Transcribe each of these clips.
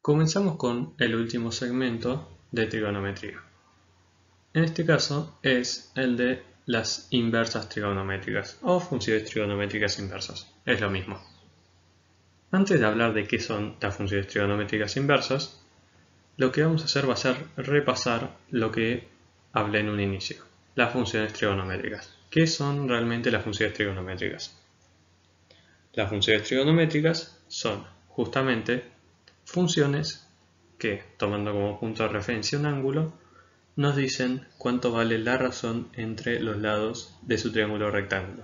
Comenzamos con el último segmento de trigonometría. En este caso es el de las inversas trigonométricas o funciones trigonométricas inversas. Es lo mismo. Antes de hablar de qué son las funciones trigonométricas inversas, lo que vamos a hacer va a ser repasar lo que hablé en un inicio. Las funciones trigonométricas. ¿Qué son realmente las funciones trigonométricas? Las funciones trigonométricas son justamente funciones que, tomando como punto de referencia un ángulo, nos dicen cuánto vale la razón entre los lados de su triángulo rectángulo.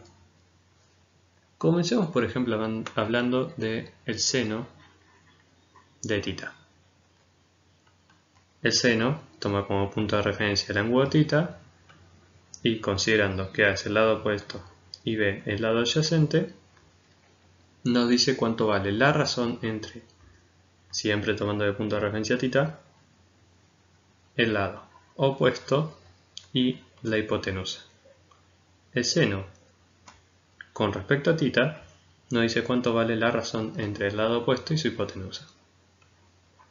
Comencemos por ejemplo hablando del seno de θ. El seno toma como punto de referencia el ángulo θ y considerando que A es el lado opuesto y B el lado adyacente, nos dice cuánto vale la razón entre, siempre tomando de punto de referencia θ, el lado opuesto y la hipotenusa. El seno con respecto a θ nos dice cuánto vale la razón entre el lado opuesto y su hipotenusa.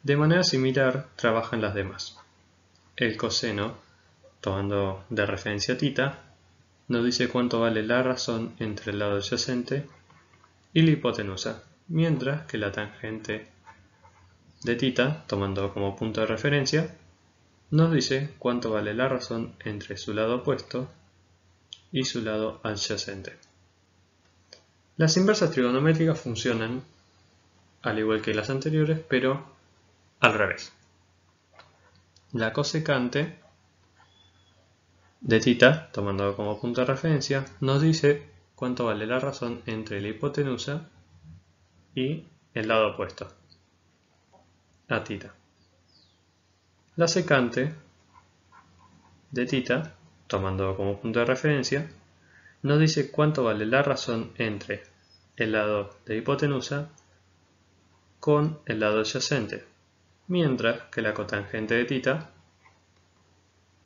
De manera similar trabajan las demás. El coseno, tomando de referencia θ, nos dice cuánto vale la razón entre el lado adyacente y la hipotenusa, mientras que la tangente de θ, tomando como punto de referencia, nos dice cuánto vale la razón entre su lado opuesto y su lado adyacente. Las inversas trigonométricas funcionan al igual que las anteriores, pero al revés. La cosecante de θ, tomando como punto de referencia, nos dice cuánto vale la razón entre la hipotenusa y el lado opuesto a θ. La secante de θ, tomando como punto de referencia, nos dice cuánto vale la razón entre el lado de hipotenusa con el lado adyacente, mientras que la cotangente de θ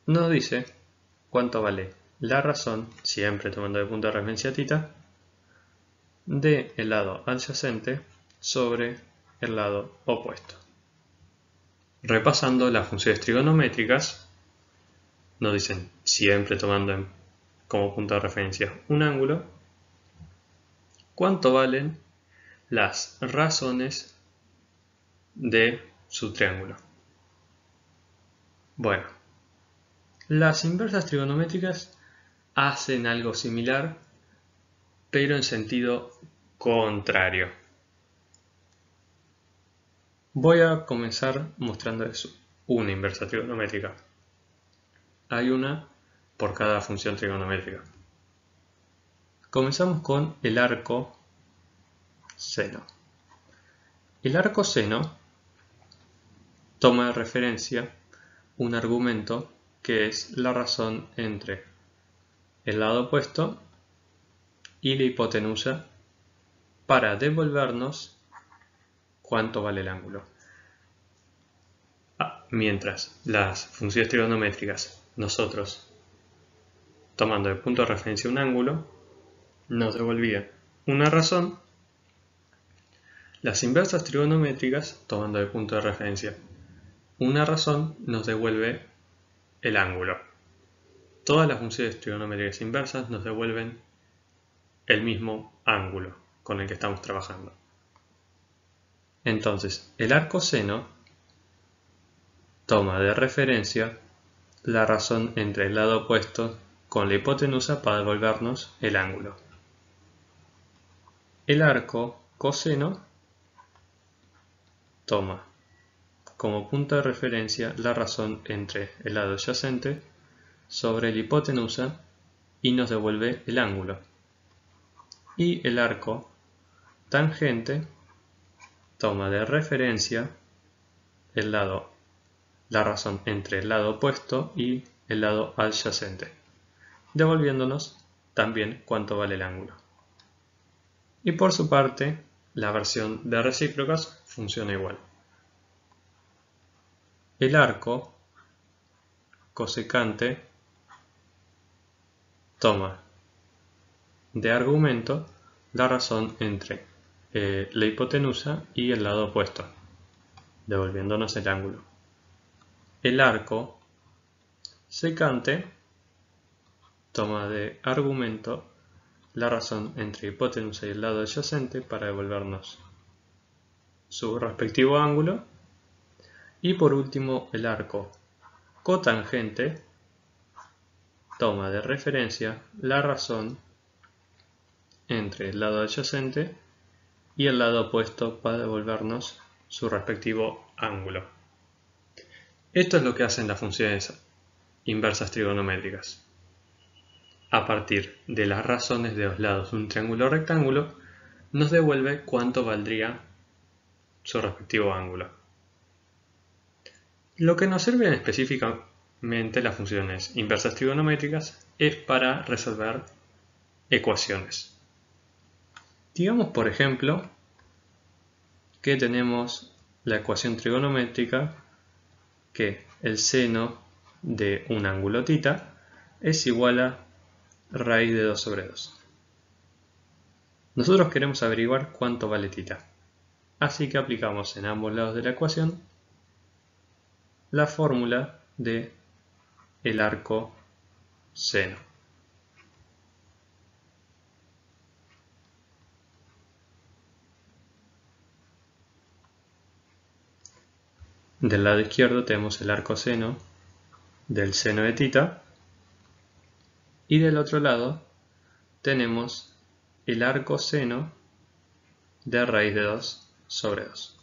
nos dice cuánto vale la razón, siempre tomando de punto de referencia θ, del lado adyacente sobre el lado opuesto. Repasando las funciones trigonométricas, nos dicen, siempre tomando como punto de referencia un ángulo, cuánto valen las razones de su triángulo. Bueno, las inversas trigonométricas hacen algo similar, pero en sentido contrario. Voy a comenzar mostrándoles una inversa trigonométrica. Hay una por cada función trigonométrica. Comenzamos con el arco seno. El arco seno toma de referencia un argumento que es la razón entre el lado opuesto y la hipotenusa para devolvernos cuánto vale el ángulo. Mientras las funciones trigonométricas, nosotros, tomando de punto de referencia un ángulo, nos devolvía una razón, las inversas trigonométricas, tomando de punto de referencia una razón, nos devuelve el ángulo. Todas las funciones trigonométricas inversas nos devuelven el mismo ángulo con el que estamos trabajando. Entonces, el arco seno toma de referencia la razón entre el lado opuesto con la hipotenusa para devolvernos el ángulo. El arco coseno toma como punto de referencia la razón entre el lado adyacente sobre la hipotenusa y nos devuelve el ángulo. Y el arco tangente toma de referencia la razón entre el lado opuesto y el lado adyacente, devolviéndonos también cuánto vale el ángulo. Y por su parte, la versión de recíprocas funciona igual. El arco cosecante toma de argumento la razón entre la hipotenusa y el lado opuesto. devolviéndonos el ángulo. El arco secante toma de argumento la razón entre hipotenusa y el lado adyacente para devolvernos su respectivo ángulo. Y por último, el arco cotangente toma de referencia la razón entre el lado adyacente y el lado opuesto para devolvernos su respectivo ángulo. Esto es lo que hacen las funciones inversas trigonométricas. A partir de las razones de los lados de un triángulo rectángulo, nos devuelve cuánto valdría su respectivo ángulo. Lo que nos sirven específicamente las funciones inversas trigonométricas es para resolver ecuaciones. Digamos, por ejemplo, que tenemos la ecuación trigonométrica que el seno de un ángulo θ es igual a raíz de 2 sobre 2. Nosotros queremos averiguar cuánto vale θ. Así que aplicamos en ambos lados de la ecuación la fórmula de el arco seno. Del lado izquierdo tenemos el arco seno del seno de θ y del otro lado tenemos el arco seno de raíz de 2 sobre 2.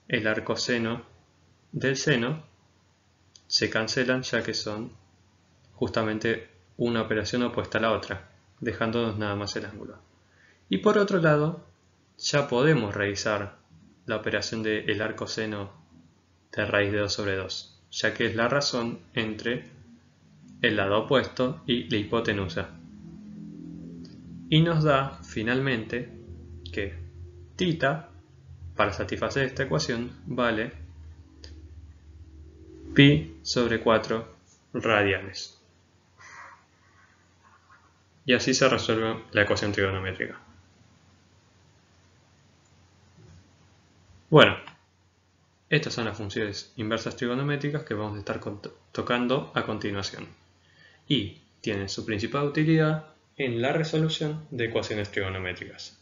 El arco seno del seno se cancelan ya que son justamente una operación opuesta a la otra, dejándonos nada más el ángulo. Y por otro lado, ya podemos realizar la operación del arco seno de raíz de 2 sobre 2, ya que es la razón entre el lado opuesto y la hipotenusa. Y nos da finalmente que θ, para satisfacer esta ecuación, vale pi sobre 4 radianes. Y así se resuelve la ecuación trigonométrica. Bueno, estas son las funciones inversas trigonométricas que vamos a estar tocando a continuación. Y tienen su principal utilidad en la resolución de ecuaciones trigonométricas.